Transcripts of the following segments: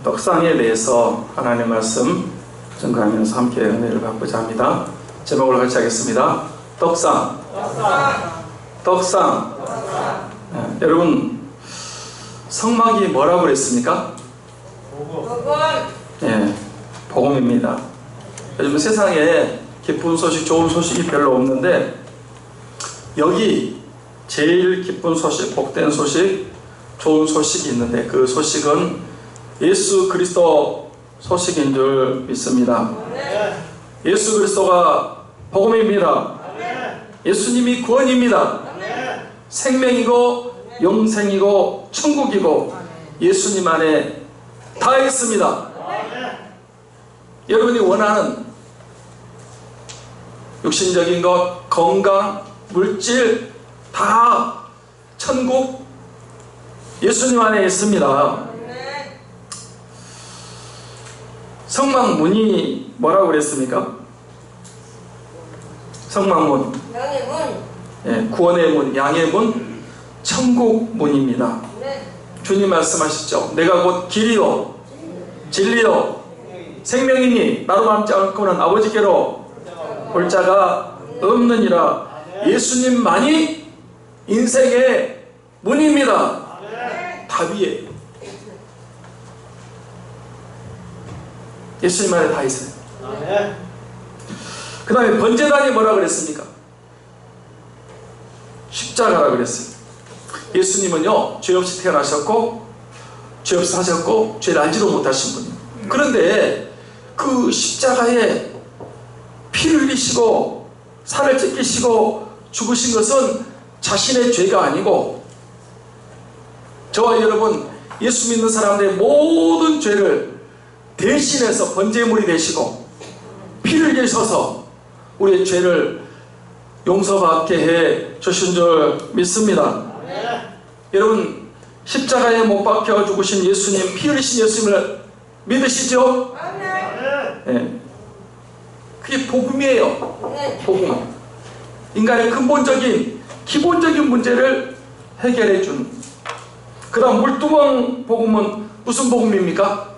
떡상에 대해서 하나님의 말씀 증거하면서 함께 은혜를 받고자 합니다. 제목을 같이 하겠습니다. 떡상. 여러분, 성막이 뭐라고 그랬습니까? 복음. 예, 복음입니다. 요즘 세상에 기쁜 소식, 좋은 소식이 별로 없는데 여기 제일 기쁜 소식, 복된 소식, 좋은 소식이 있는데 그 소식은 예수 그리스도 소식인 줄 믿습니다. 예수 그리스도가 복음입니다. 예수님이 구원입니다. 생명이고 영생이고 천국이고 예수님 안에 다 있습니다. 여러분이 원하는 육신적인 것, 건강, 물질 다 천국 예수님 안에 있습니다. 성막문이 뭐라고 그랬습니까? 성막문, 양의 문. 예, 구원의 문, 양의 문, 천국 문입니다. 주님 말씀하셨죠. 내가 곧 길이요 진리요 생명이니 나로 남지 않고는 아버지께로 올 자가 없느니라. 예수님만이 인생의 문입니다. 답이에요. 예수님 안에 다 있어요. 그 다음에 번제단이 뭐라 그랬습니까? 십자가라 그랬어요. 예수님은요, 죄 없이 태어나셨고 죄 없이 사셨고 죄를 알지도 못하신 분이에요. 그런데 그 십자가에 피를 흘리시고 살을 찢기시고 죽으신 것은 자신의 죄가 아니고 저와 여러분 예수 믿는 사람들의 모든 죄를 대신해서 번제물이 되시고 피를 흘리셔서 우리의 죄를 용서받게 해 주신 줄 믿습니다. 여러분 십자가에 못 박혀 죽으신 예수님, 피 흘리신 예수님을 믿으시죠? 네. 그게 복음이에요. 복음. 인간의 근본적인 기본적인 문제를 해결해 준. 그 다음 물두멍 복음은 무슨 복음입니까?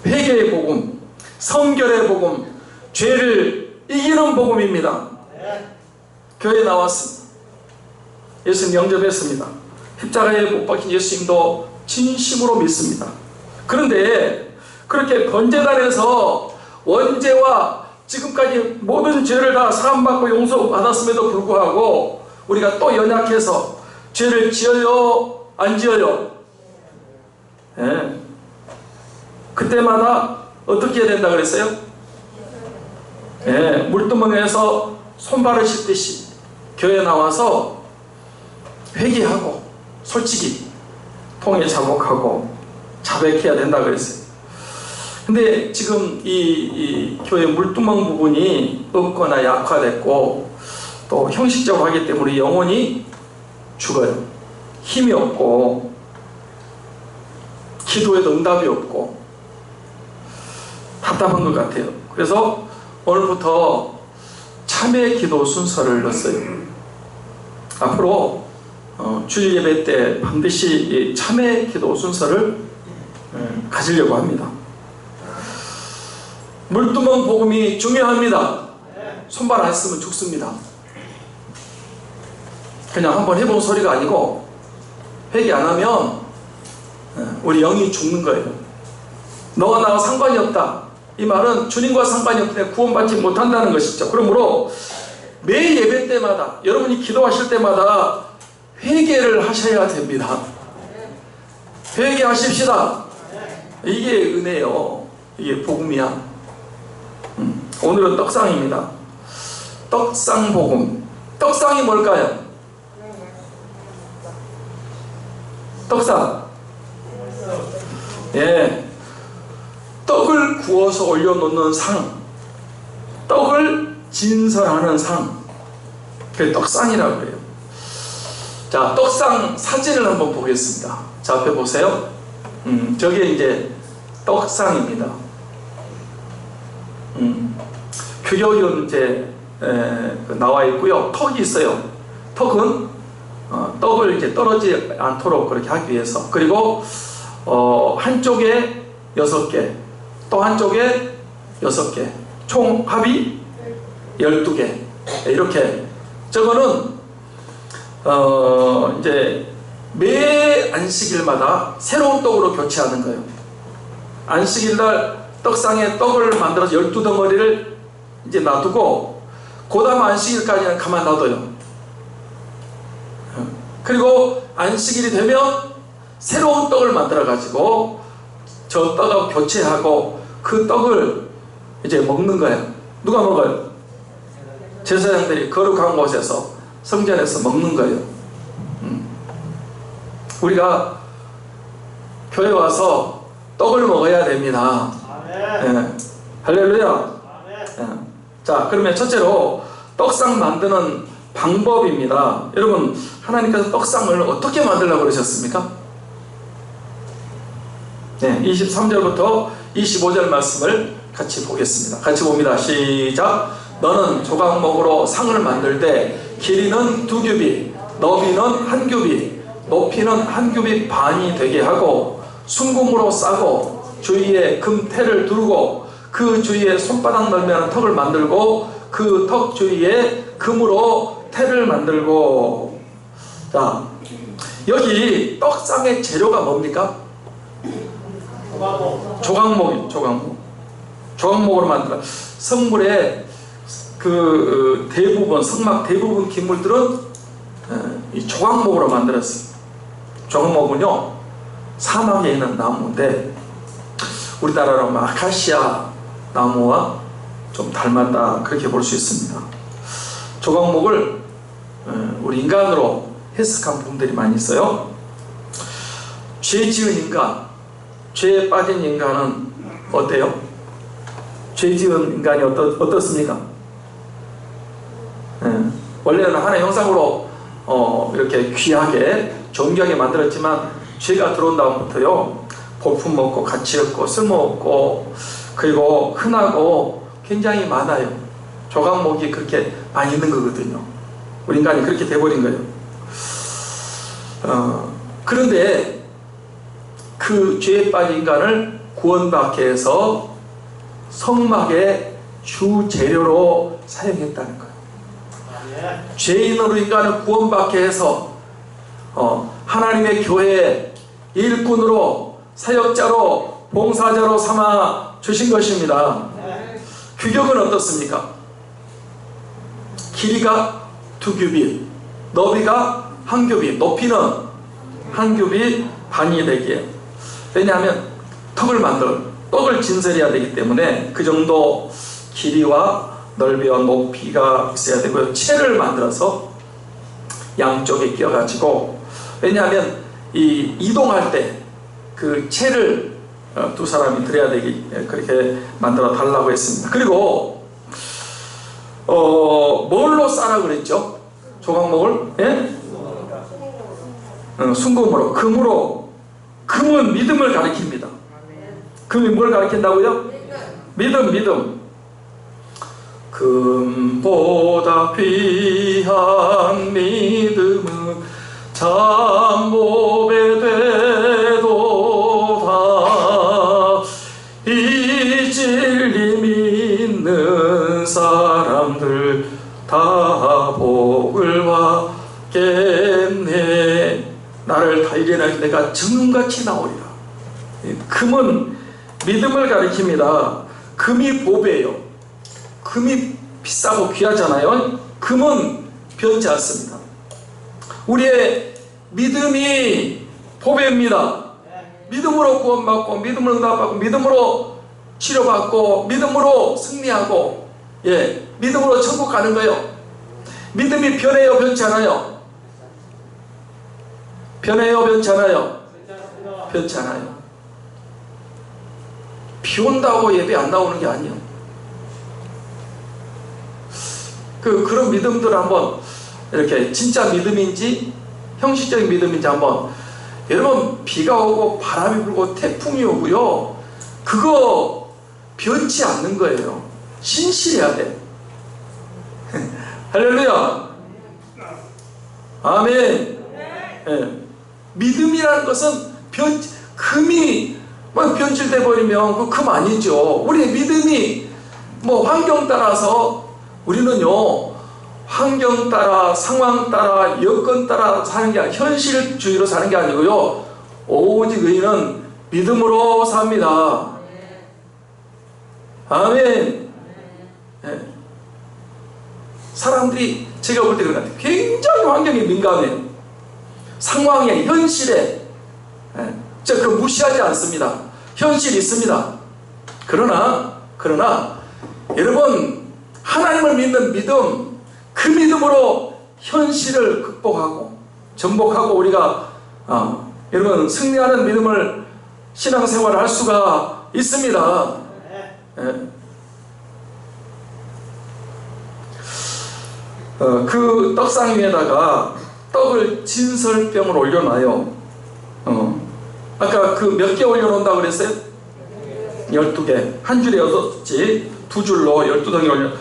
회개의 복음, 성결의 복음, 죄를 이기는 복음입니다. 교회에 나왔습니다. 예수님 영접했습니다. 십자가에 못 박힌 예수님도 진심으로 믿습니다. 그런데 그렇게 번제단에서 원죄와 지금까지 모든 죄를 다 사함받고 용서받았음에도 불구하고 우리가 또 연약해서 죄를 지어요? 안 지어요? 네. 그때마다 어떻게 해야 된다 그랬어요? 네. 물두멍에서 손발을 씻듯이 교회에 나와서 회개하고 솔직히 통에 자복하고 자백해야 된다 그랬어요. 근데 지금 이 교회 물두멍 부분이 없거나 약화됐고 또 형식적으로 하기 때문에 영혼이 죽어요. 힘이 없고 기도에도 응답이 없고 답답한 것 같아요. 그래서 오늘부터 참회 기도 순서를 넣었어요. 앞으로 주일 예배 때 반드시 참회 기도 순서를 가지려고 합니다. 물두멍 복음이 중요합니다. 손발 안 쓰면 죽습니다. 그냥 한번 해본 소리가 아니고 회개 안 하면 우리 영이 죽는 거예요. 너와 나와 상관이 없다. 이 말은 주님과 상관이 없기 때문에 구원받지 못한다는 것이죠. 그러므로 매 예배 때마다 여러분이 기도하실 때마다 회개를 하셔야 됩니다. 회개하십시다. 이게 은혜요. 이게 복음이야. 오늘은 떡상입니다. 떡상 복음. 떡상이 뭘까요? 떡상. 예. 떡을 구워서 올려놓는 상. 떡을 진설하는 상. 그게 떡상이라고 그래요. 자, 떡상 사진을 한번 보겠습니다. 자, 앞에 보세요. 저게 이제 떡상입니다. 규격이 이제 나와 있고요. 턱이 있어요. 턱은 떡을 이제 떨어지지 않도록 그렇게 하기 위해서. 그리고 한쪽에 6개, 또 한쪽에 6개, 총 합이 12개. 이렇게. 저거는 이제 매 안식일마다 새로운 떡으로 교체하는 거예요. 안식일날 떡상에 떡을 만들어서 12덩어리를 이제 놔두고 그 다음 안식일까지는 가만 놔둬요. 그리고 안식일이 되면 새로운 떡을 만들어 가지고 저 떡하고 교체하고 그 떡을 이제 먹는 거예요. 누가 먹어요? 제사장들이 거룩한 곳에서 성전에서 먹는 거예요. 우리가 교회 와서 떡을 먹어야 됩니다. 예. 할렐루야. 예. 자, 그러면 첫째로 떡상 만드는 방법입니다. 여러분, 하나님께서 떡상을 어떻게 만들려고 그러셨습니까? 네, 23절부터 25절 말씀을 같이 보겠습니다. 같이 봅니다. 시작. 너는 조각목으로 상을 만들 때 길이는 2규빗, 너비는 1규빗, 높이는 1규빗 반이 되게 하고 순금으로 싸고 주위에 금테를 두르고 그 주위에 손바닥 넓이는 턱을 만들고 그 턱 주위에 금으로 테를 만들고. 자, 여기 떡상의 재료가 뭡니까? 조각목이요. 조각목으로 만들어. 성물의 그 대부분, 성막 대부분 기물들은 이 조각목으로 만들었어요. 조각목은요, 사막에 있는 나무인데 우리나라로 아카시아 나무와 좀 닮았다, 그렇게 볼 수 있습니다. 조각목을 우리 인간으로 해석한 부분들이 많이 있어요. 죄 지은 인간, 죄에 빠진 인간은 어때요? 죄 지은 인간이 어떻습니까? 원래는 하나의 형상으로 이렇게 귀하게 정교하게 만들었지만 죄가 들어온 다음부터요, 볼품 없고 가치 없고 쓸모없고 그리고 흔하고 굉장히 많아요. 조각목이 그렇게 많이 있는 거거든요. 우리 인간이 그렇게 돼버린 거예요. 그런데 그 죄에 빠진 인간을 구원받게 해서 성막의 주 재료로 사용했다는 거예요. 죄인으로 인간을 구원받게 해서 하나님의 교회의 일꾼으로, 사역자로, 봉사자로 삼아 주신 것입니다. 규격은 어떻습니까? 길이가 2규빗, 너비가 1규빗, 높이는 1규빗 반이 되기에. 왜냐하면 떡을 진설해야 되기 때문에 그 정도 길이와 넓이와 높이가 있어야 되고요. 채를 만들어서 양쪽에 끼워가지고, 왜냐하면 이동할 때 그 채를 두 사람이 들여야 되기, 그렇게 만들어 달라고 했습니다. 그리고 뭘로 싸라 그랬죠? 조각목을? 예? 순금으로, 금으로. 금은 믿음을 가리킵니다. 금이 뭘 가리킨다고요? 믿음. 금보다 귀한 믿음은 참보배 되도다. 이 진리 믿는 사람들 다 복을 받겠네. 나를 달리나 내가 정금같이 나오리라. 금은 믿음을 가리킵니다. 금이 보배예요. 금이 비싸고 귀하잖아요. 금은 변치 않습니다. 우리의 믿음이 보배입니다. 믿음으로 구원받고, 믿음으로 응답받고, 믿음으로 치료받고, 믿음으로 승리하고, 믿음으로 천국 가는 거예요. 믿음이 변해요, 변치 않아요? 변해요, 변치 않아요? 변치 않아요. 비 온다고 예배 안 나오는 게 아니에요. 그런 믿음들 한번 이렇게 진짜 믿음인지 형식적인 믿음인지 한번. 여러분, 비가 오고 바람이 불고 태풍이 오고요, 그거 변치 않는 거예요. 신실해야 돼. 할렐루야. 아멘. 예. 믿음이라는 것은 금이 변질돼 버리면 그 금 아니죠. 우리의 믿음이 환경 따라서 우리는요, 환경 따라, 상황 따라, 여건 따라 사는 게 아니고 현실주의로 사는 게 아니고요, 오직 의인은 믿음으로 삽니다. 아멘. 예. 사람들이 제가 볼 때 그런 것 같아요. 굉장히 환경에 민감해요. 상황에, 현실에. 제가 그 무시하지 않습니다. 현실이 있습니다. 그러나 여러분, 하나님을 믿는 믿음, 그 믿음으로 현실을 극복하고 정복하고 우리가 여러분 승리하는 믿음을 신앙생활을 할 수가 있습니다. 그 떡상 위에다가 떡을 진설병을 올려놔요. 아까 그 몇 개 올려놓는다고 그랬어요? 12개. 한 줄에 6지, 두 줄로 12덩이 올려.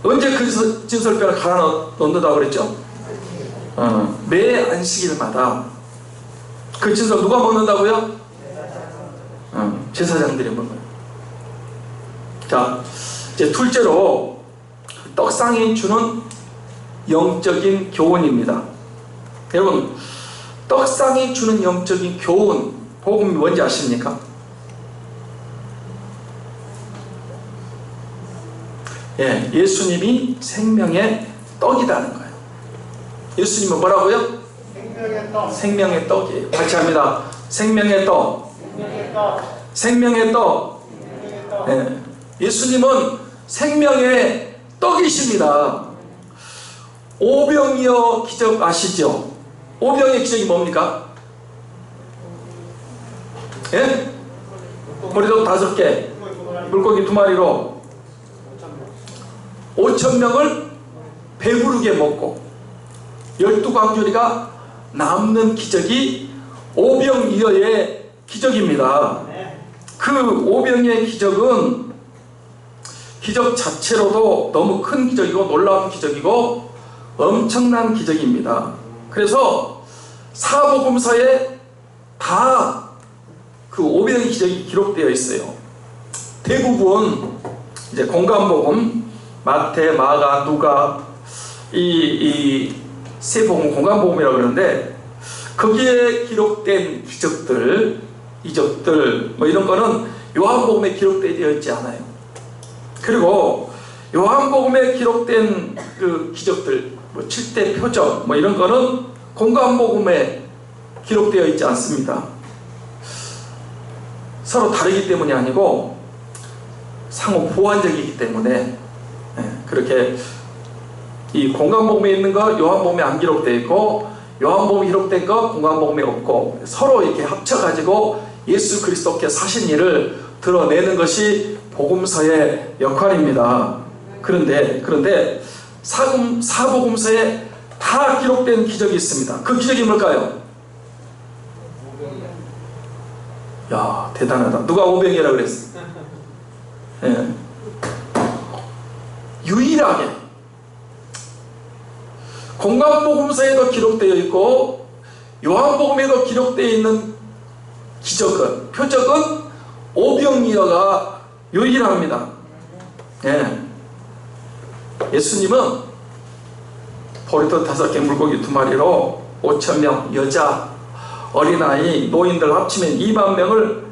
언제 그 진설병을 갈아 넣는다고 그랬죠? 매 안식일마다. 그 진설 누가 먹는다고요? 제사장들이 먹어요. 자, 이제 둘째로 떡상이 주는 영적인 교훈입니다. 여러분, 떡상이 주는 영적인 교훈, 복음이 뭔지 아십니까? 예, 예수님이 생명의 떡이라는 거예요. 예수님은 뭐라고요? 생명의 떡. 생명의 떡이에요. 같이 합니다. 생명의 떡. 생명의 떡. 생명의 떡. 생명의 떡. 예, 예수님은 생명의 떡이십니다. 오병이어 기적 아시죠? 오병이어 기적이 뭡니까? 예? 머리도 5개, 물고기 2마리로 5,000명을 배부르게 먹고 12광주리가 남는 기적이 오병이어의 기적입니다. 그 오병이어의 기적은 기적 자체로도 너무 큰 기적이고 놀라운 기적이고 엄청난 기적입니다. 그래서 사복음서에 다 그 오병이어 기적이 기록되어 있어요. 대부분 이제 공간복음, 마태, 마가, 누가 이 세 복음 공간복음이라고 그러는데 거기에 기록된 기적들, 이적들 이런 거는 요한복음에 기록되어 있지 않아요. 그리고 요한복음에 기록된 그 기적들, 7대 표적 이런 거는 공간복음에 기록되어 있지 않습니다. 서로 다르기 때문이 아니고 상호 보완적이기 때문에 그렇게 이 공간복음에 있는 거 요한복음에 안 기록되어 있고 요한복음에 기록된 거 공간복음에 없고 서로 이렇게 합쳐가지고 예수 그리스도께 사신 일을 드러내는 것이 복음서의 역할입니다. 그런데 사복음서에 다 기록된 기적이 있습니다. 그 기적이 뭘까요? 야, 대단하다. 누가 오병이라 그랬어? 예. 유일하게 공간복음서에도 기록되어 있고 요한복음에도 기록되어 있는 기적은, 표적은 오병이어가 유일합니다. 예. 예수님은 보리떡 5개, 물고기 2마리로 5,000명 여자, 어린아이, 노인들 합치면 2만 명을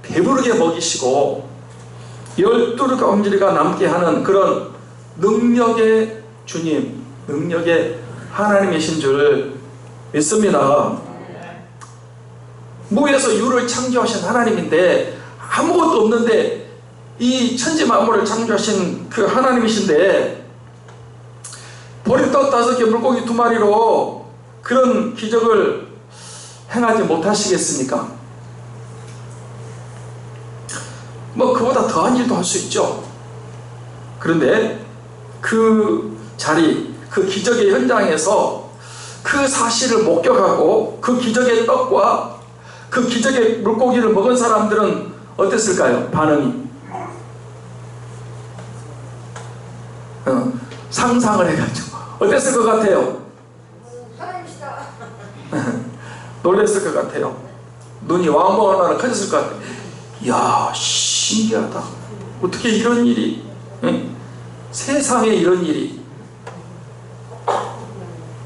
배부르게 먹이시고 12광주리가 남게 하는 그런 능력의 주님, 능력의 하나님이신 줄 믿습니다. 무에서 유를 창조하신 하나님인데 아무것도 없는데 이 천지 만물을 창조하신 그 하나님이신데 보리떡 5개, 물고기 2마리로 그런 기적을 행하지 못하시겠습니까? 그보다 더한 일도 할 수 있죠. 그런데 그 자리, 그 기적의 현장에서 그 사실을 목격하고 그 기적의 떡과 그 기적의 물고기를 먹은 사람들은 어땠을까요? 반응이 상상을 해가지고 어땠을 것 같아요? 놀랬을 것 같아요. 눈이 왕복 얼마나 커졌을 것 같아요. 이야, 신기하다. 어떻게 이런 일이, 응? 세상에 이런 일이.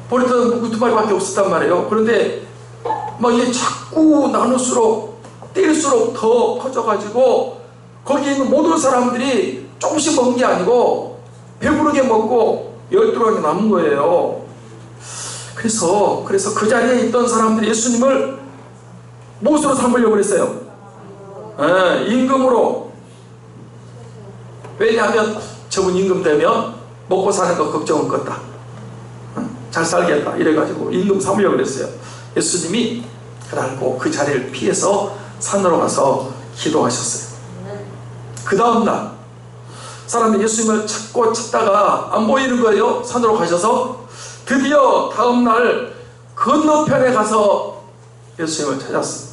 버렸던 두 마리밖에 없었단 말이에요. 그런데 막 이게 자꾸 나눌수록 뛸수록 더 커져가지고 거기 있는 모든 사람들이 조금씩 먹은 게 아니고 배부르게 먹고 12랑이 남은 거예요. 그래서 그 자리에 있던 사람들이 예수님을 무엇으로 삼으려고 그랬어요? 임금으로. 왜냐하면 저분 임금 되면 먹고 사는 거 걱정 없겠다, 잘 살겠다 이래가지고 임금 삼으려고 그랬어요. 예수님이 그날 꼭 그 자리를 피해서 산으로 가서 기도하셨어요. 그 다음날 사람들이 예수님을 찾다가 안 보이는 거예요. 산으로 가셔서 드디어 다음날 건너편에 가서 예수님을 찾았어요.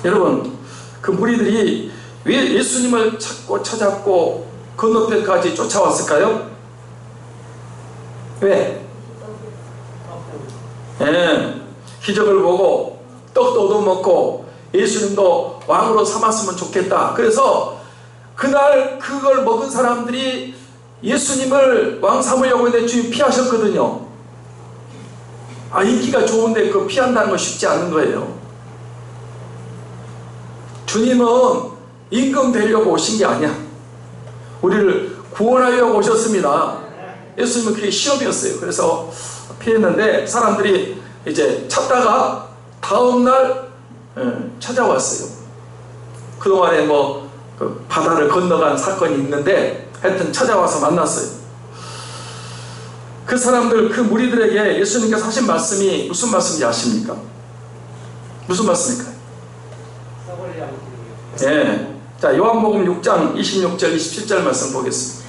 여러분, 그 무리들이 왜 예수님을 찾았고 건너편까지 쫓아왔을까요? 왜? 기적을 보고 떡도 얻어먹고 예수님도 왕으로 삼았으면 좋겠다. 그래서 그날 그걸 먹은 사람들이 예수님을 왕 삼으려고 했는데 주님 피하셨거든요. 인기가 좋은데 그 피한다는 건 쉽지 않은 거예요. 주님은 임금 되려고 오신 게 아니야. 우리를 구원하려고 오셨습니다. 예수님은 그게 시험이었어요. 그래서 피했는데 사람들이 이제 찾다가 다음날 찾아왔어요. 그동안에 그 바다를 건너간 사건이 있는데 하여튼 찾아와서 만났어요. 그 사람들, 그 무리들에게 예수님께서 하신 말씀이 무슨 말씀인지 아십니까? 무슨 말씀일까요? 자, 요한복음 6장 26절 27절 말씀 보겠습니다.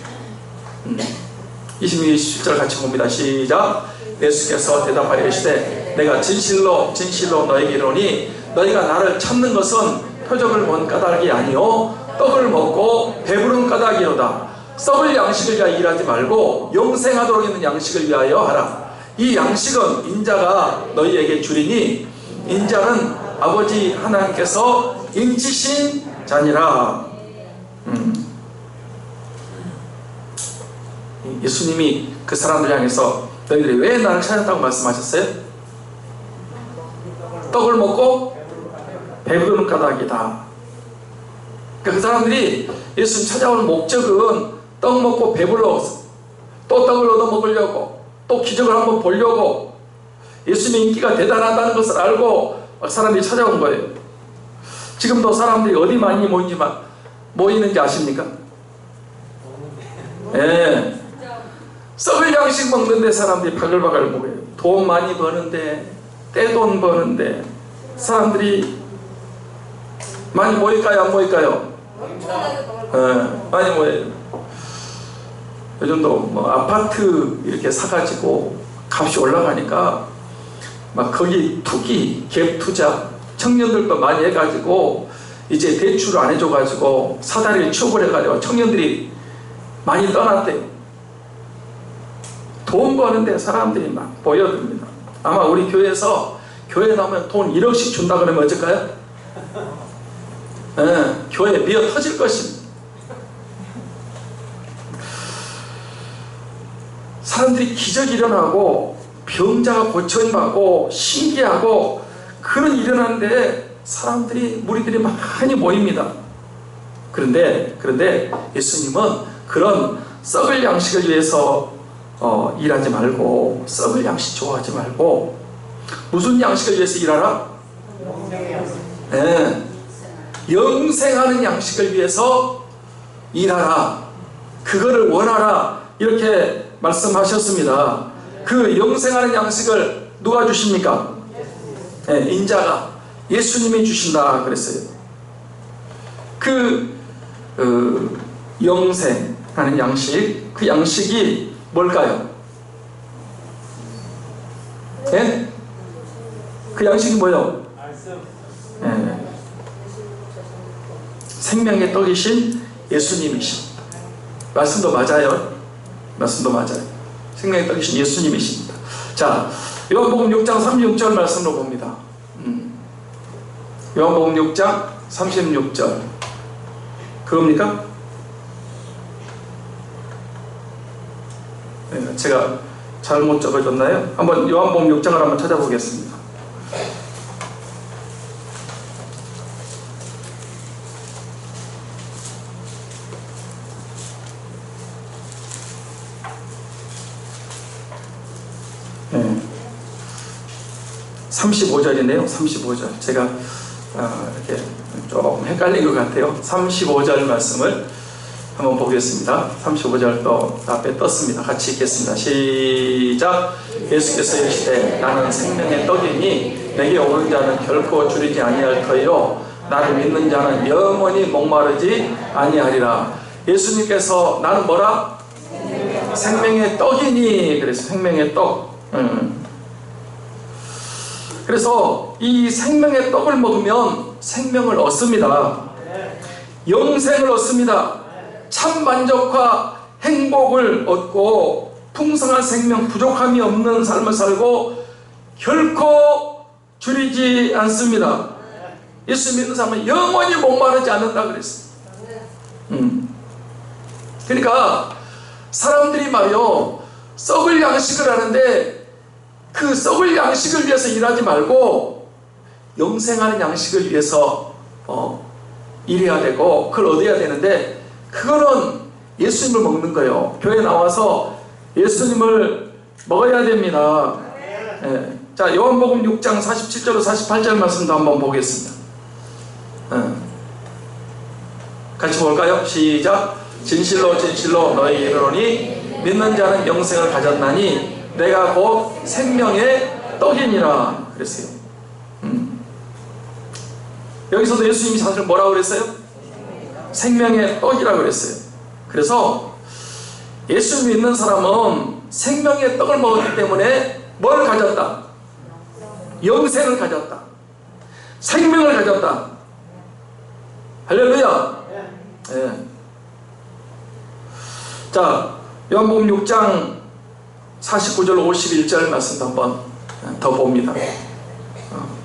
26, 27절 같이 봅니다. 시작. 예수께서 대답하여 이르시되 내가 진실로 진실로 너에게 이르노니 너희가 나를 찾는 것은 표적을 본 까닭이 아니요 떡을 먹고 배부른 까닭이로다. 썩을 양식을 위하여 일하지 말고 영생하도록 있는 양식을 위하여 하라. 이 양식은 인자가 너희에게 주리니 인자는 아버지 하나님께서 인치신 자니라. 예수님이 그 사람들 향해서 너희들이 왜 나를 찾았다고 말씀하셨어요? 떡을 먹고 배부른 까닭이다. 그러니까 그 사람들이 예수님 찾아오는 목적은 떡 먹고 배불러 또 떡을 얻어 먹으려고, 또 기적을 한번 보려고, 예수님의 인기가 대단하다는 것을 알고 사람들이 찾아온 거예요. 지금도 사람들이 어디 많이 모이는지 아십니까? 썩을 양식 먹는데 사람들이 바글바글 먹어요. 돈 많이 버는데, 떼돈 버는데 사람들이 많이 모일까요? 안 모일까요? 많이 모여요. 요즘도 아파트 이렇게 사가지고 값이 올라가니까 막 거기 투기, 갭 투자, 청년들도 많이 해가지고 이제 대출을 안 해줘가지고 사다리를 치워버려가지고 청년들이 많이 떠났대요. 돈 버는데 사람들이 막 모여듭니다. 아마 우리 교회에서 교회 나오면 돈 1억씩 준다 그러면 어쩔까요? 교회 미어 터질 것입니다. 사람들이 기적이 일어나고 병자가 고쳐임받고 신기하고 그런 일이 일어나는데 사람들이, 무리들이 많이 모입니다. 그런데 예수님은 그런 썩을 양식을 위해서 일하지 말고, 썩을 양식 좋아하지 말고 무슨 양식을 위해서 일하라? 영생하는 양식을 위해서 일하라. 그거를 원하라. 이렇게 말씀하셨습니다. 그 영생하는 양식을 누가 주십니까? 인자가, 예수님이 주신다 그랬어요. 영생하는 양식, 그 양식이 뭘까요? 그 양식이 뭐예요? 생명의 떡이신 예수님이십니다. 말씀도 맞아요. 생명의 떡이신 예수님이십니다. 자, 요한복음 6장 36절 말씀으로 봅니다. 요한복음 6장 36절 그겁니까? 네, 제가 잘못 적어줬나요? 한번 요한복음 6장을 한번 찾아보겠습니다. 네. 35절이네요. 35절. 제가 이렇게 좀 헷갈린 것 같아요. 35절 말씀을 한번 보겠습니다. 35절 또 앞에 떴습니다. 같이 읽겠습니다. 시작. 예수께서 이르시되 나는 생명의 떡이니 내게 오는 자는 결코 줄이지 아니할 터이요 나를 믿는 자는 영원히 목마르지 아니하리라. 예수님께서 나는 뭐라? 생명의 떡이니. 그래서 생명의 떡. 그래서 이 생명의 떡을 먹으면 생명을 얻습니다. 영생을 얻습니다. 참 만족과 행복을 얻고 풍성한 생명, 부족함이 없는 삶을 살고 결코 줄이지 않습니다. 예수 믿는 사람은 영원히 목마르지 않는다 그랬어요. 그러니까 사람들이 말이요 썩을 양식을 하는데 그 썩을 양식을 위해서 일하지 말고 영생하는 양식을 위해서 일해야 되고 그걸 얻어야 되는데 그거는 예수님을 먹는 거예요. 교회 나와서 예수님을 먹어야 됩니다. 네. 자, 요한복음 6장 47절로 48절 말씀도 한번 보겠습니다. 같이 볼까요? 시작. 진실로 진실로 너희 이르노니 믿는 자는 영생을 가졌나니 내가 곧 생명의 떡이니라 그랬어요. 여기서도 예수님이 사실 뭐라고 그랬어요? 생명의 떡이라고 그랬어요. 그래서 예수 믿는 사람은 생명의 떡을 먹었기 때문에 뭘 가졌다? 영생을 가졌다. 생명을 가졌다. 할렐루야. 네. 자, 요한복음 6장 49절 51절 말씀도 한번 더 봅니다.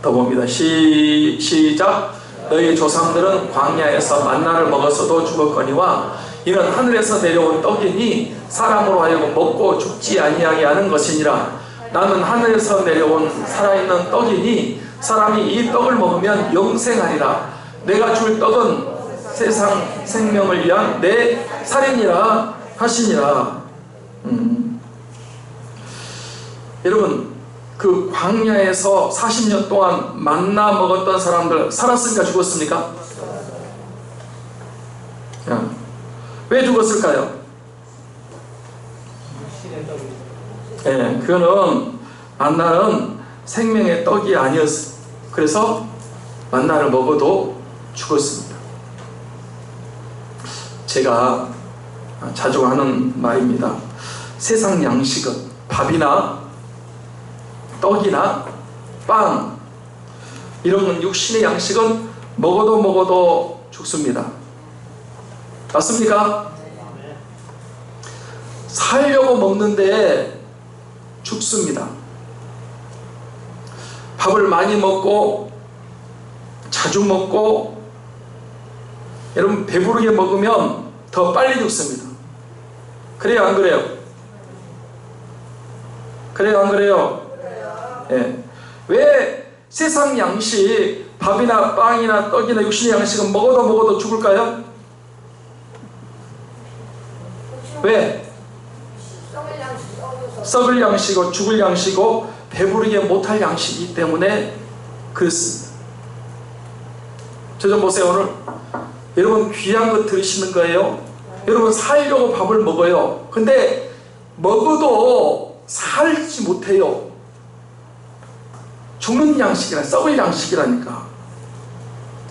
더 봅니다. 시작. 너희 조상들은 광야에서 만나를 먹었어도 죽었거니와 이는 하늘에서 내려온 떡이니 사람으로 하여금 먹고 죽지 아니하게 하는 것이니라. 나는 하늘에서 내려온 살아있는 떡이니 사람이 이 떡을 먹으면 영생하리라. 내가 줄 떡은 세상 생명을 위한 내 살이니라 하시니라. 여러분 그 광야에서 40년 동안 만나 먹었던 사람들 살았습니까? 죽었습니까? 왜 죽었을까요? 예, 그거는 만나는 생명의 떡이 아니었어요. 그래서 만나를 먹어도 죽었습니다. 제가 자주 하는 말입니다. 세상 양식은 밥이나 떡이나 빵 이런 육신의 양식은 먹어도 죽습니다. 맞습니까? 살려고 먹는데 죽습니다. 밥을 많이 먹고 자주 먹고 여러분 배부르게 먹으면 더 빨리 죽습니다. 그래요 안 그래요? 그래요 안 그래요? 예. 왜 세상 양식 밥이나 빵이나 떡이나 육신의 양식은 먹어도 죽을까요? 왜? 썩을 양식이고 죽을 양식이고 배부르게 못할 양식이기 때문에 그렇습니다. 저 좀 보세요. 오늘 여러분 귀한 거 들으시는 거예요. 여러분 살려고 밥을 먹어요. 근데 먹어도 살지 못해요. 죽는 양식이라 썩을 양식이라니까.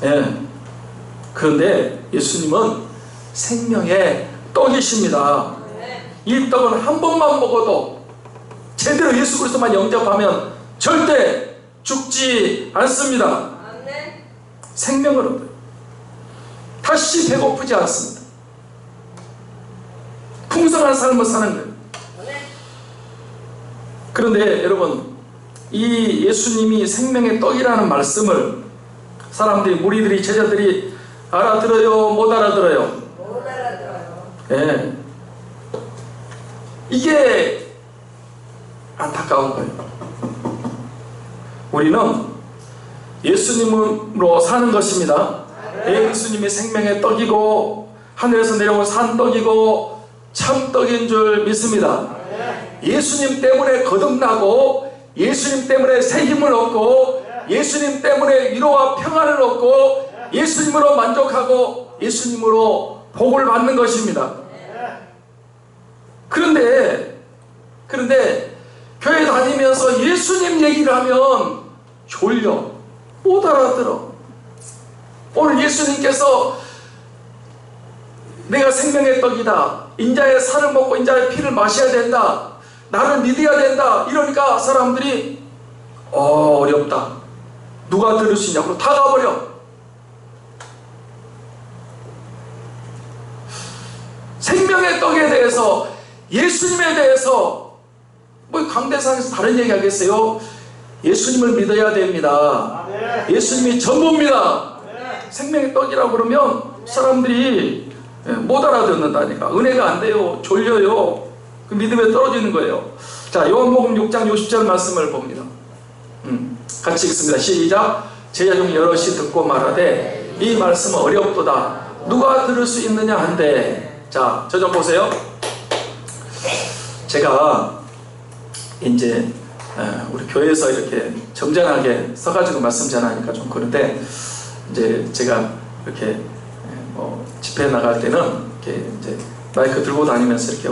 예. 그런데 예수님은 생명의 떡이십니다. 이 떡은 한 번만 먹어도 제대로 예수 그리스도만 영접하면 절대 죽지 않습니다. 생명을 얻어요. 다시 배고프지 않습니다. 풍성한 삶을 사는 거예요. 그런데 여러분 이 예수님이 생명의 떡이라는 말씀을 사람들이, 무리들이, 제자들이 알아들어요? 못 알아들어요? 못 알아들어요. 예. 이게 안타까운 거예요. 우리는 예수님으로 사는 것입니다. 예수님이 생명의 떡이고 하늘에서 내려온 산떡이고 참떡인 줄 믿습니다. 예수님 때문에 거듭나고 예수님 때문에 새 힘을 얻고 예수님 때문에 위로와 평안을 얻고 예수님으로 만족하고 예수님으로 복을 받는 것입니다. 그런데 교회 다니면서 예수님 얘기를 하면 졸려, 못 알아들어. 오늘 예수님께서 내가 생명의 떡이다, 인자의 살을 먹고 인자의 피를 마셔야 된다, 나를 믿어야 된다, 이러니까 사람들이 어렵다, 누가 들을 수 있냐고 다 가버려. 생명의 떡에 대해서, 예수님에 대해서 뭐 강대상에서 다른 얘기 하겠어요? 예수님을 믿어야 됩니다. 예수님이 전부입니다. 생명의 떡이라고 그러면 사람들이 못 알아듣는다니까. 은혜가 안 돼요. 졸려요. 그 믿음에 떨어지는 거예요. 자, 요한복음 6장 60절 말씀을 봅니다. 같이 읽습니다. 시작. 제자 중 여럿이 듣고 말하되 이 말씀은 어렵도다, 누가 들을 수 있느냐 한데. 자, 저 좀 보세요. 제가 이제 우리 교회에서 이렇게 점잖하게 서가지고 말씀 전하니까 좀 그런데, 이제 제가 이렇게 뭐 집회 나갈 때는 이렇게 이제 마이크 들고 다니면서 이렇게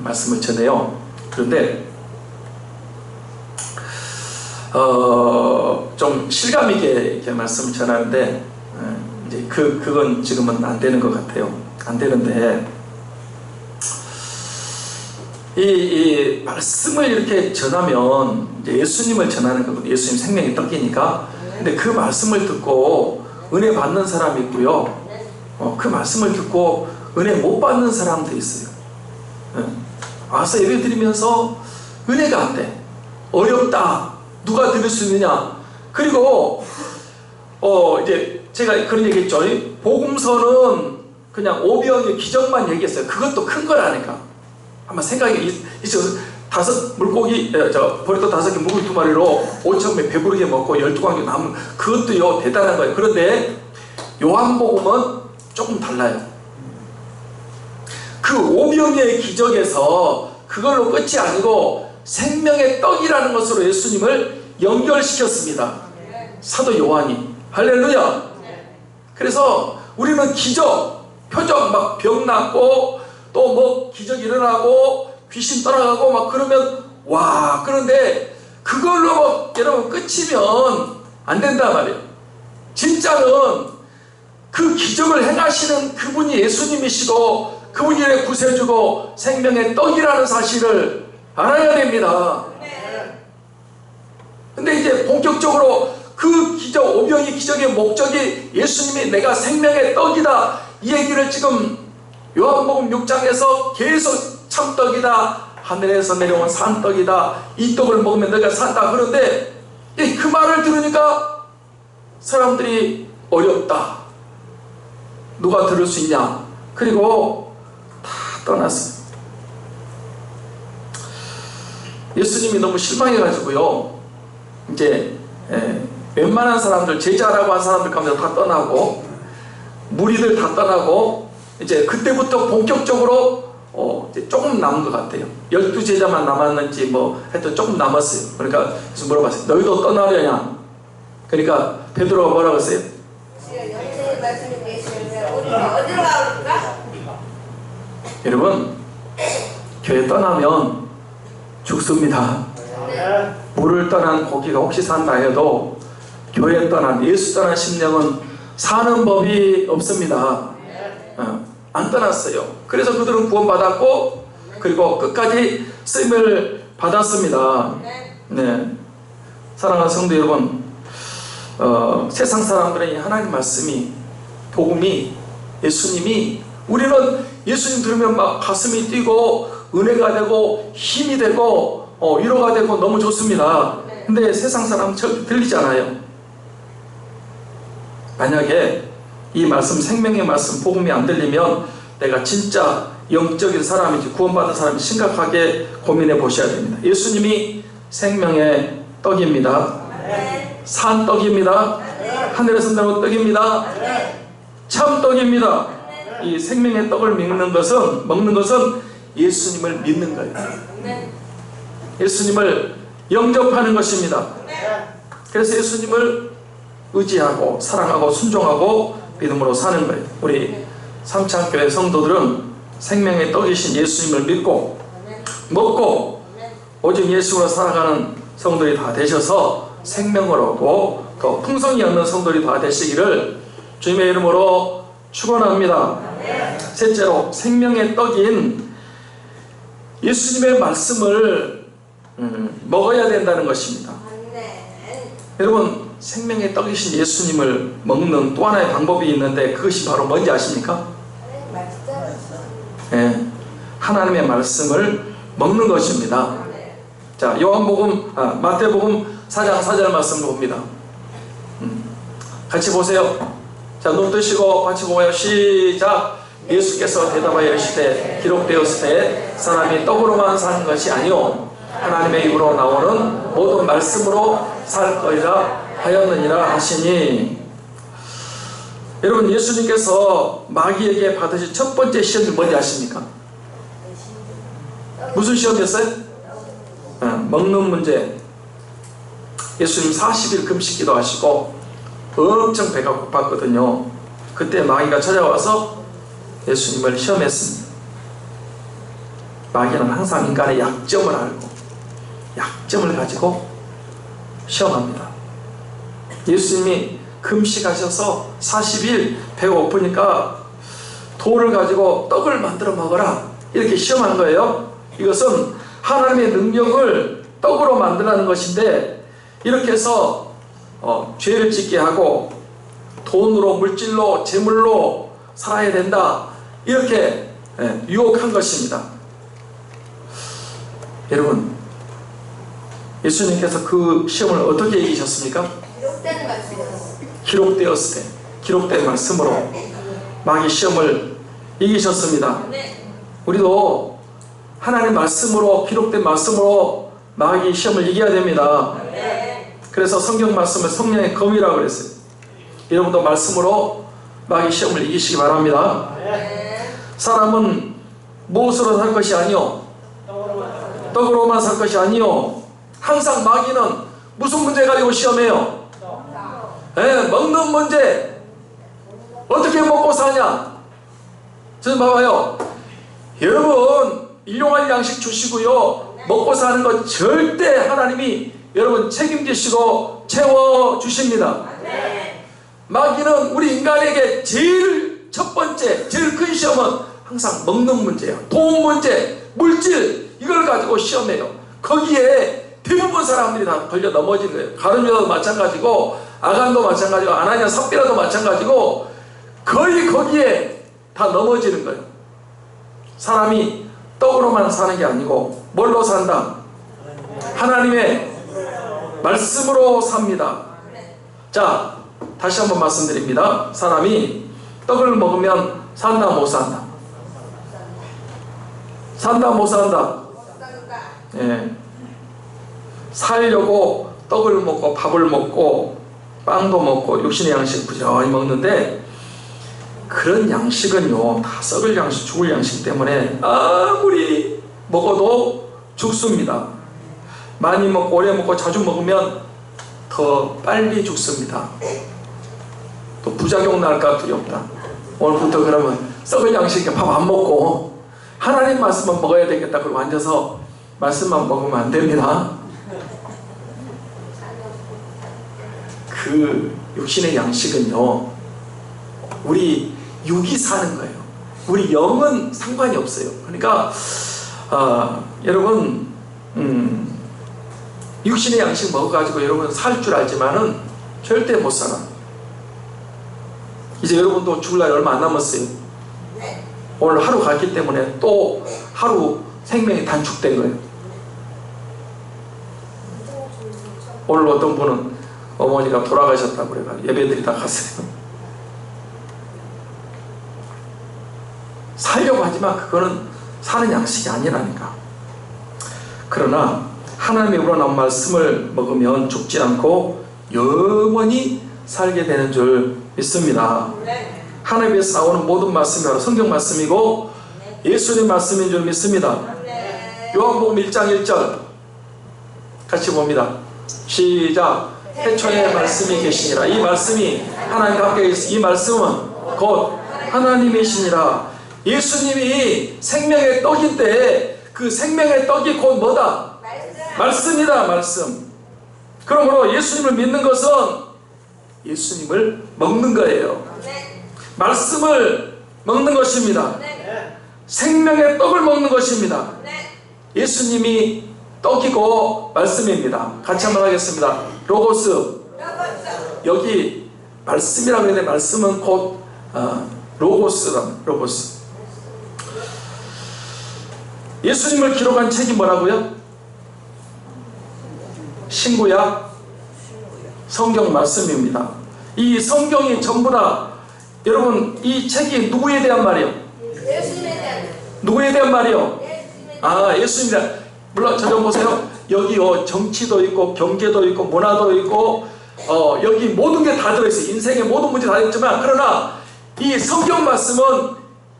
말씀을 전해요. 그런데 좀 실감 있게 이렇게 말씀을 전하는데, 이제 그건 지금은 안 되는 것 같아요. 안 되는데, 이 말씀을 이렇게 전하면 이제 예수님을 전하는 거거든요. 예수님 생명의 떡이니까. 근데 그 말씀을 듣고 은혜 받는 사람이 있고요. 그 말씀을 듣고 은혜 못 받는 사람도 있어요. 와서 예배 드리면서 은혜가 안 돼. 어렵다. 누가 들을 수 있느냐. 그리고 이제 제가 그런 얘기 했죠. 복음서는 그냥 오병의 기적만 얘기했어요. 그것도 큰 거라니까. 아마 생각이 있어서 물고기, 보리떡 5개, 물고기 2마리로 5,000명 배부르게 먹고 12광경 남은, 그것도요 대단한 거예요. 그런데 요한복음은 조금 달라요. 그 오병의 기적에서 그걸로 끝이 아니고 생명의 떡이라는 것으로 예수님을 연결시켰습니다. 사도 요한이. 할렐루야. 그래서 우리는 기적, 표적, 막 병 낫고 또 뭐 기적 일어나고 귀신 떠나가고 막 그러면 와, 그런데 그걸로 여러분 끝이면 안 된단 말이에요. 진짜는 그 기적을 행하시는 그분이 예수님이시고 그분이 구세주고 생명의 떡이라는 사실을 알아야 됩니다. 근데 이제 본격적으로 그 기적, 오병의 기적의 목적이 예수님이 내가 생명의 떡이다, 이 얘기를 지금 요한복음 6장에서 계속 참떡이다, 하늘에서 내려온 산떡이다, 이 떡을 먹으면 너희가 산다. 그런데 그 말을 들으니까 사람들이 어렵다, 누가 들을 수 있냐, 그리고 다 떠났어요. 예수님이 너무 실망해가지고요, 이제 웬만한 사람들, 제자라고 한 사람들 가운데 다 떠나고 무리들 다 떠나고, 이제 그때부터 본격적으로 이제 조금 남은 것 같아요. 12제자만 남았는지 뭐 하여튼 조금 남았어요. 그러니까 그래서 물어봤어요. 너희도 떠나려냐? 그러니까 베드로가 뭐라고 했어요? 영생의 말씀이 계시는데 우리가 어디로 가볼까? 여러분, 교회 떠나면 죽습니다. 물을 떠난 고기가 혹시 산다 해도 교회 떠난, 예수 떠난 심령은 사는 법이 없습니다. 안 떠났어요. 그래서 그들은 구원받았고 그리고 끝까지 쓰임을 받았습니다. 네, 사랑하는 성도 여러분, 세상 사람들은 이 하나님 말씀이, 복음이, 예수님이, 우리는 예수님 들으면 막 가슴이 뛰고 은혜가 되고 힘이 되고 위로가 되고 너무 좋습니다. 근데 세상 사람은 절대 들리지 않아요. 만약에 이 말씀, 생명의 말씀, 복음이 안 들리면 내가 진짜 영적인 사람인지 구원받은 사람인지 심각하게 고민해 보셔야 됩니다. 예수님이 생명의 떡입니다. 산 떡입니다. 하늘에서 나온 떡입니다. 참 떡입니다. 이 생명의 떡을 먹는 것은 예수님을 믿는 거예요. 예수님을 영접하는 것입니다. 그래서 예수님을 의지하고 사랑하고 순종하고 믿음으로 사는 거예요. 우리 삼창교회 성도들은 생명의 떡이신 예수님을 믿고 먹고 오직 예수로 살아가는 성도들이 다 되셔서 생명을 얻고 더 풍성히 얻는 성도들이 다 되시기를 주님의 이름으로 축원합니다. 셋째로 생명의 떡인 예수님의 말씀을 먹어야 된다는 것입니다. 여러분, 생명의 떡이신 예수님을 먹는 또 하나의 방법이 있는데 그것이 바로 뭔지 아십니까? 네, 하나님의 말씀을 먹는 것입니다. 자, 마태복음 4장 4절 말씀을 봅니다. 같이 보세요. 자, 눈 뜨시고 같이 보아요. 시작. 예수께서 대답하여 이르시되 기록되었으되 사람이 떡으로만 사는 것이 아니요 하나님의 입으로 나오는 모든 말씀으로 살 거리라 하였느니라 하시니. 여러분, 예수님께서 마귀에게 받으신 첫 번째 시험이 뭔지 아십니까? 무슨 시험이었어요? 먹는 문제. 예수님 40일 금식 기도하시고 엄청 배가 고팠거든요. 그때 마귀가 찾아와서 예수님을 시험했습니다. 마귀는 항상 인간의 약점을 알고 약점을 가지고 시험합니다. 예수님이 금식하셔서 40일 배가 고프니까 돌을 가지고 떡을 만들어 먹어라 이렇게 시험한 거예요. 이것은 하나님의 능력을 떡으로 만들라는 것인데, 이렇게 해서 죄를 짓게 하고 돈으로, 물질로, 재물로 살아야 된다 이렇게 유혹한 것입니다. 여러분, 예수님께서 그 시험을 어떻게 이기셨습니까? 기록되었을 때, 기록된 말씀으로 마귀 시험을 이기셨습니다. 우리도 하나님 말씀으로, 기록된 말씀으로 마귀 시험을 이겨야 됩니다. 그래서 성경 말씀을 성령의 검이라고 그랬어요. 여러분도 말씀으로 마귀 시험을 이기시기 바랍니다. 사람은 무엇으로 살 것이 아니요 떡으로만 살 것이 아니요. 항상 마귀는 무슨 문제 가지고 시험해요? 먹는 문제. 어떻게 먹고 사냐? 지금 봐봐요. 여러분, 일용할 양식 주시고요, 먹고 사는 것 절대 하나님이 여러분 책임지시고 채워주십니다. 마귀는 우리 인간에게 제일 첫 번째, 제일 큰 시험은 항상 먹는 문제예요. 돈 문제, 물질, 이걸 가지고 시험해요. 거기에 대부분 사람들이 다 걸려 넘어지는 거예요. 가룟유다도 마찬가지고 아간도 마찬가지고 아나니아 삽비라도 마찬가지고 거의 거기에 다 넘어지는 거예요. 사람이 떡으로만 사는 게 아니고 뭘로 산다? 하나님의 말씀으로 삽니다. 자, 다시 한번 말씀드립니다. 사람이 떡을 먹으면 산다 못 산다? 산다 못 산다? 예. 살려고 떡을 먹고 밥을 먹고 빵도 먹고 육신의 양식 부지런히 먹는데, 그런 양식은요 다 썩을 양식, 죽을 양식 때문에 아무리 먹어도 죽습니다. 많이 먹고 오래 먹고 자주 먹으면 더 빨리 죽습니다. 또 부작용 날까 두렵다. 오늘부터 그러면 썩을 양식에 밥 안 먹고 하나님 말씀만 먹어야 되겠다 그러고 앉아서 말씀만 먹으면 안 됩니다. 그 육신의 양식은요 우리 육이 사는 거예요. 우리 영은 상관이 없어요. 그러니까 여러분 육신의 양식 먹어가지고 여러분 살 줄 알지만은 절대 못 살아. 이제 여러분도 죽을 날이 얼마 안 남았어요. 오늘 하루 갔기 때문에 또 하루 생명이 단축된 거예요. 오늘 어떤 분은 어머니가 돌아가셨다고 그래가지고 예배드리다 갔어요. 살려고 하지만 그거는 사는 양식이 아니라니까. 그러나 하나님의 우러나온 말씀을 먹으면 죽지 않고 영원히 살게 되는 줄 믿습니다. 하나님에서 나오는 모든 말씀이 바로 성경 말씀이고 예수님 말씀인 줄 믿습니다. 요한복음 1장 1절 같이 봅니다. 시작. 태초에 말씀이 계시니라. 이 말씀이 하나님과 함께 있어. 이 말씀은 곧 하나님이시니라. 예수님이 생명의 떡인데 그 생명의 떡이 곧 뭐다? 말씀이다. 말씀. 그러므로 예수님을 믿는 것은 예수님을 먹는 거예요. 말씀을 먹는 것입니다. 생명의 떡을 먹는 것입니다. 예수님이 떡이고 말씀입니다. 같이 한번 하겠습니다. 로고스. 여기 말씀이라고 했는데 말씀은 곧 로고스다. 로고스. 예수님을 기록한 책이 뭐라고요? 신구약 성경 말씀입니다. 이 성경이 전부 다 여러분 이 책이 누구에 대한 말이요? 예수님에 대한. 누구에 대한 말이요? 예수님에 대한. 아, 예수님이다. 물론 저 좀 보세요. 여기 정치도 있고 경제도 있고 문화도 있고 여기 모든 게 다 들어있어요. 인생의 모든 문제 다 있지만 그러나 이 성경 말씀은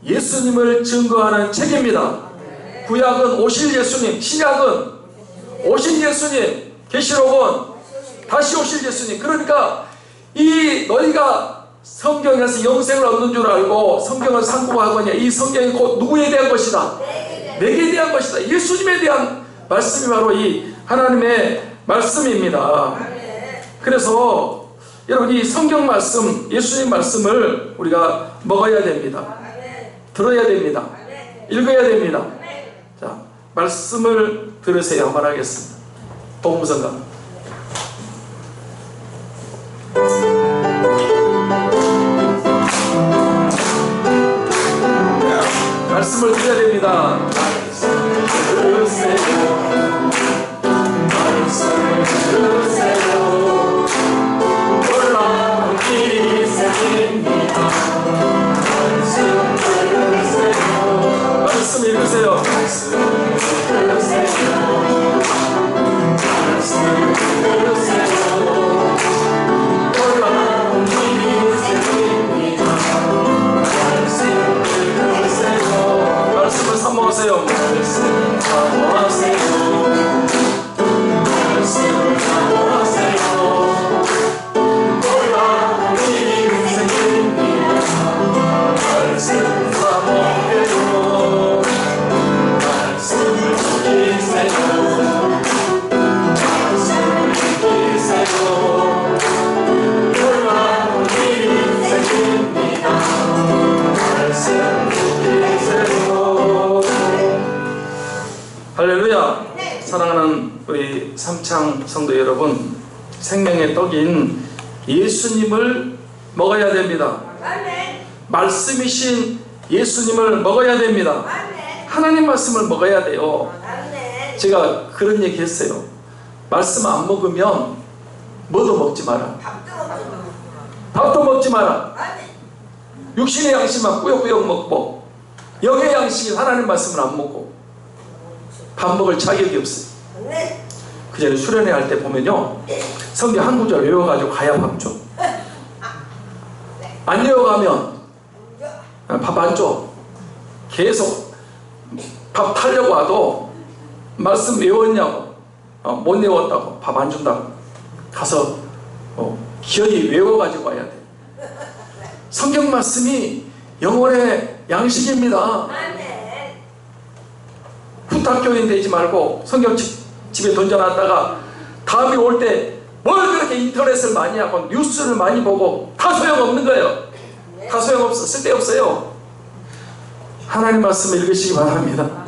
예수님을 증거하는 책입니다. 구약은 오실 예수님, 신약은 오신 예수님, 계시록은 다시 오실 예수님. 그러니까 이 너희가 성경에서 영생을 얻는 줄 알고 성경을 상고하거냐. 이 성경이 곧 누구에 대한 것이다? 내게 대한 것이다. 예수님에 대한 말씀이 바로 이 하나님의 말씀입니다. 그래서 여러분 이 성경 말씀, 예수님 말씀을 우리가 먹어야 됩니다. 들어야 됩니다. 읽어야 됩니다. 자, 말씀을 들으세요. 한번 하겠습니다. 복음성가. 말씀을 들어야 됩니다. 말씀을 들으세요. 말씀을 들으세요. 놀라운 일이 생깁니다. 말씀 들으세요. 말씀 읽으세요. 말씀 들으세요. 말씀 들으세요. 놀라운 일이 생깁니다. 말씀 들으세요. 말씀을 사모하세요. 말씀 사모하세요. 말씀 사모하세요. 놀라운 일이 생깁니다. 말씀 사모해요. 말씀을 지키세요. 말씀을 지키세요. 놀라운 일이 생깁니다. 말씀 지키세요. 할렐루야. 사랑하는 우리 삼창 성도 여러분, 생명의 떡인 예수님을 먹어야 됩니다. 말씀이신 예수님을 먹어야 됩니다. 하나님 말씀을 먹어야 돼요. 제가 그런 얘기 했어요. 말씀 안 먹으면 뭐도 먹지 마라. 밥도 먹지 마라. 육신의 양식만 꾸역꾸역 먹고 영의 양식인 하나님 말씀을 안 먹고 밥 먹을 자격이 없어요. 그 전에 수련회 할 때 보면요, 성경 한 구절 외워가지고 가야 밥 줘. 안 외워가면 밥 안 줘. 계속 밥 타려고 와도 말씀 외웠냐고, 못 외웠다고 밥 안 준다고. 가서 기어이 외워가지고 와야 돼. 성경 말씀이 영혼의 양식입니다. 후탁교인 되지 말고 성경 집에 던져놨다가 다음에 올 때 뭘 그렇게 인터넷을 많이 하고 뉴스를 많이 보고 다 소용없는 거예요. 다 소용없어. 쓸데없어요. 하나님 말씀을 읽으시기 바랍니다.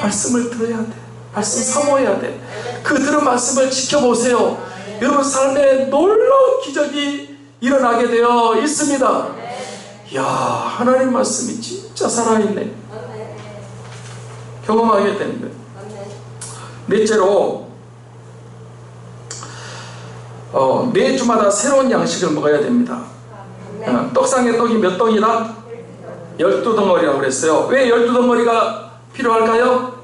말씀을 들어야 돼. 말씀 사모해야 돼. 그 들은 말씀을 지켜보세요. 여러분 삶에 놀라운 기적이 일어나게 되어 있습니다. 이야, 하나님 말씀이 진짜 살아있네. 경험하게 되는 거예요. 넷째로 매주마다 새로운 양식을 먹어야 됩니다. 떡상의 떡이 몇 덩이나? 12덩어리라고 그랬어요. 왜 12덩어리가 필요할까요?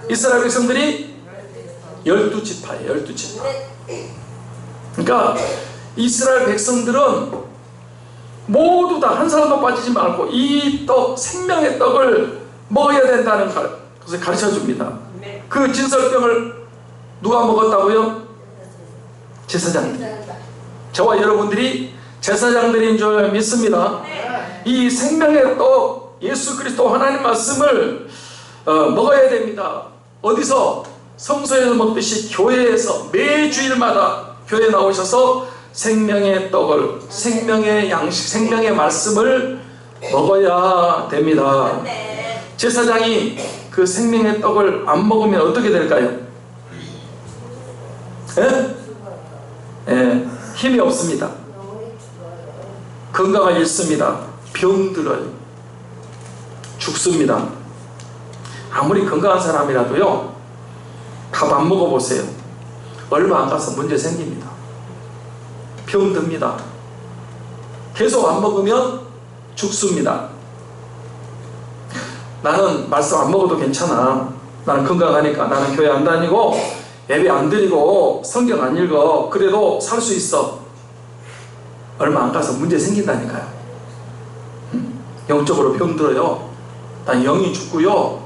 이스라엘 백성들이 12지파예요. 12지파. 그러니까 이스라엘 백성들은 모두 다 한 사람도 빠지지 말고 이 떡, 생명의 떡을 먹어야 된다는 것을 가르쳐 줍니다. 그 진설병을 누가 먹었다고요? 제사장들. 저와 여러분들이 제사장들인 줄 믿습니다. 이 생명의 떡, 예수 그리스도 하나님 말씀을 먹어야 됩니다. 어디서? 성소에서 먹듯이 교회에서 매주일마다 교회에 나오셔서 생명의 떡을, 생명의 양식, 생명의 말씀을 먹어야 됩니다. 제사장이 그 생명의 떡을 안 먹으면 어떻게 될까요? 힘이 없습니다. 건강을 잃습니다. 병들어요. 죽습니다. 아무리 건강한 사람이라도요, 밥 안 먹어보세요. 얼마 안 가서 문제 생깁니다. 병듭니다. 계속 안 먹으면 죽습니다. 나는 말씀 안 먹어도 괜찮아. 나는 건강하니까. 나는 교회 안 다니고 예배 안 드리고 성경 안 읽어. 그래도 살 수 있어. 얼마 안 가서 문제 생긴다니까요. 영적으로 병들어요. 난 영이 죽고요,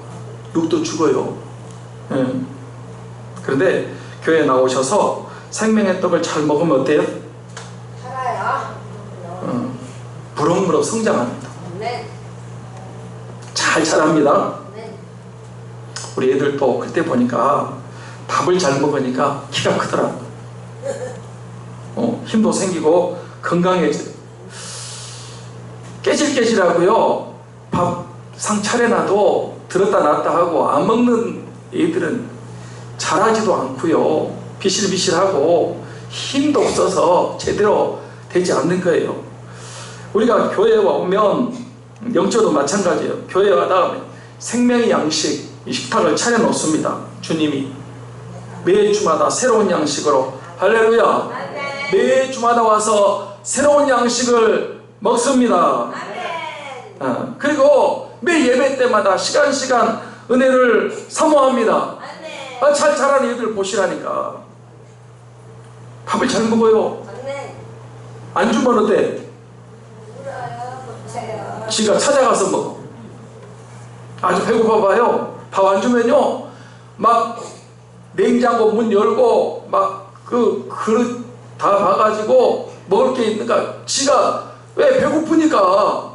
육도 죽어요. 그런데 교회에 나오셔서 생명의 떡을 잘 먹으면 어때요? 살아요. 무럭무럭 성장합니다. 네. 잘 자랍니다. 네. 우리 애들도 그때 보니까 밥을 잘 먹으니까 키가 크더라고요. 힘도 생기고 건강해져요. 깨질깨질하고요, 밥상 차려놔도 들었다 놨다 하고 안 먹는 애들은 자라지도 않고요, 비실비실하고 힘도 없어서 제대로 되지 않는 거예요. 우리가 교회에 오면 영적으로 마찬가지예요. 교회에 와다 생명의 양식, 이 식탁을 차려놓습니다. 주님이 매주마다 새로운 양식으로, 할렐루야, 매주마다 와서 새로운 양식을 먹습니다. 그리고 매 예배 때마다 시간 은혜를 사모합니다. 잘 자란 애들 보시라니까. 밥을 잘 먹어요. 안 주면 어때? 지가 찾아가서 먹어. 아주 배고파봐요. 밥 안 주면요, 막 냉장고 문 열고 막 그 그릇 다 봐가지고 먹을 게 있는가. 지가 왜 배고프니까.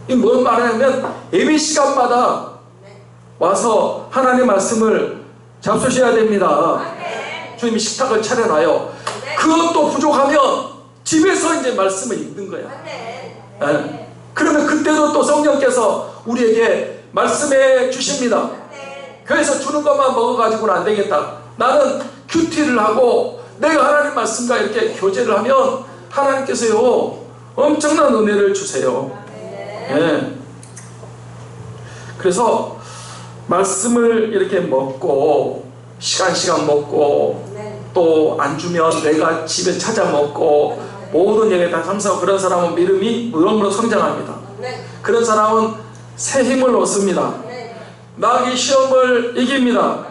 이 뭔 말이냐면 예배 시간마다 와서 하나님의 말씀을 잡수셔야 됩니다. 주님이 식탁을 차려놔요. 그것도 부족하면 집에서 이제 말씀을 읽는 거야. 그러면 그때도 또 성령께서 우리에게 말씀해 주십니다. 교회에서 주는 것만 먹어가지고는 안 되겠다. 나는 큐티를 하고 내가 하나님 말씀과 이렇게 교제를 하면 하나님께서요, 엄청난 은혜를 주세요. 그래서 말씀을 이렇게 먹고 시간 먹고 또 안 주면 내가 집에 찾아 먹고 모든 예배 다 참석하고 그런 사람은 믿음이 무럭무럭 성장합니다. 그런 사람은 새 힘을 얻습니다. 마귀 시험을 이깁니다.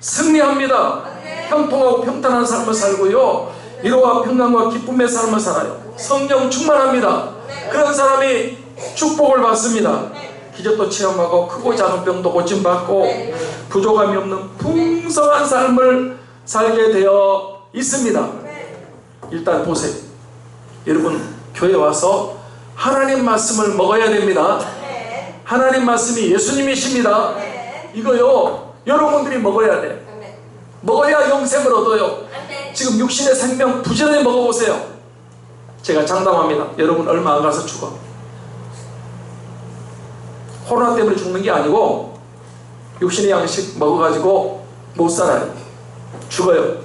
승리합니다. 형통하고 평탄한 삶을 살고요, 위로와 평강과 기쁨의 삶을 살아요. 성령 충만합니다. 그런 사람이 축복을 받습니다. 기적도 체험하고 크고 작은 병도 고침받고 부족함이 없는 풍성한 삶을 살게 되어 있습니다. 일단 보세요. 여러분, 교회 와서 하나님 말씀을 먹어야 됩니다. 하나님 말씀이 예수님이십니다. 이거요, 여러분들이 먹어야 돼. 먹어야 영생을 얻어요. 지금 육신의 생명 부지런히 먹어보세요. 제가 장담합니다. 여러분 얼마 안 가서 죽어. 코로나 때문에 죽는 게 아니고 육신의 양식 먹어가지고 못 살아요. 죽어요.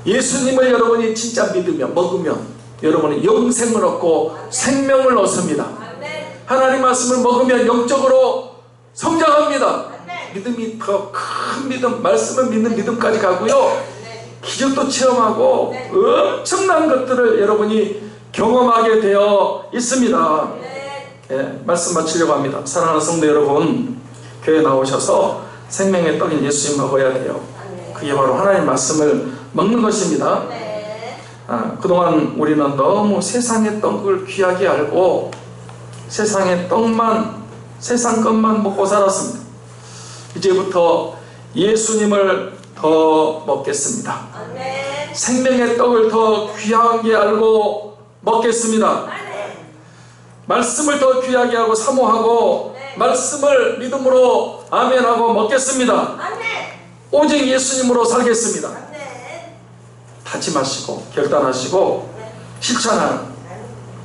예수님을 여러분이 진짜 믿으면, 먹으면 여러분은 영생을 얻고 생명을 얻습니다. 하나님 말씀을 먹으면 영적으로 성장합니다. 믿음이 더 큰 믿음, 말씀을 믿는 믿음까지 가고요. 기적도 체험하고 엄청난 것들을 여러분이 경험하게 되어 있습니다. 예, 말씀 마치려고 합니다. 사랑하는 성도 여러분, 교회 나오셔서 생명의 떡인 예수님 먹어야 돼요. 그게 바로 하나님의 말씀을 먹는 것입니다. 그동안 우리는 너무 세상의 떡을 귀하게 알고 세상의 떡만, 세상 것만 먹고 살았습니다. 이제부터 예수님을 더 먹겠습니다. 생명의 떡을 더 귀하게 알고 먹겠습니다. 말씀을 더 귀하게 하고 사모하고 말씀을 믿음으로 아멘하고 먹겠습니다. 오직 예수님으로 살겠습니다. 다짐하시고 결단하시고 실천하는,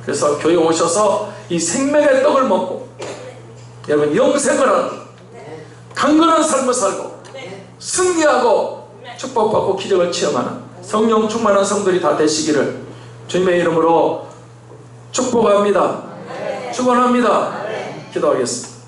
그래서 교회 오셔서 이 생명의 떡을 먹고 여러분 영생을 하고 강건한 삶을 살고 승리하고 축복받고 기적을 체험하는 성령 충만한 성들이 다 되시기를 주님의 이름으로 축복합니다. 축원합니다. 기도하겠습니다.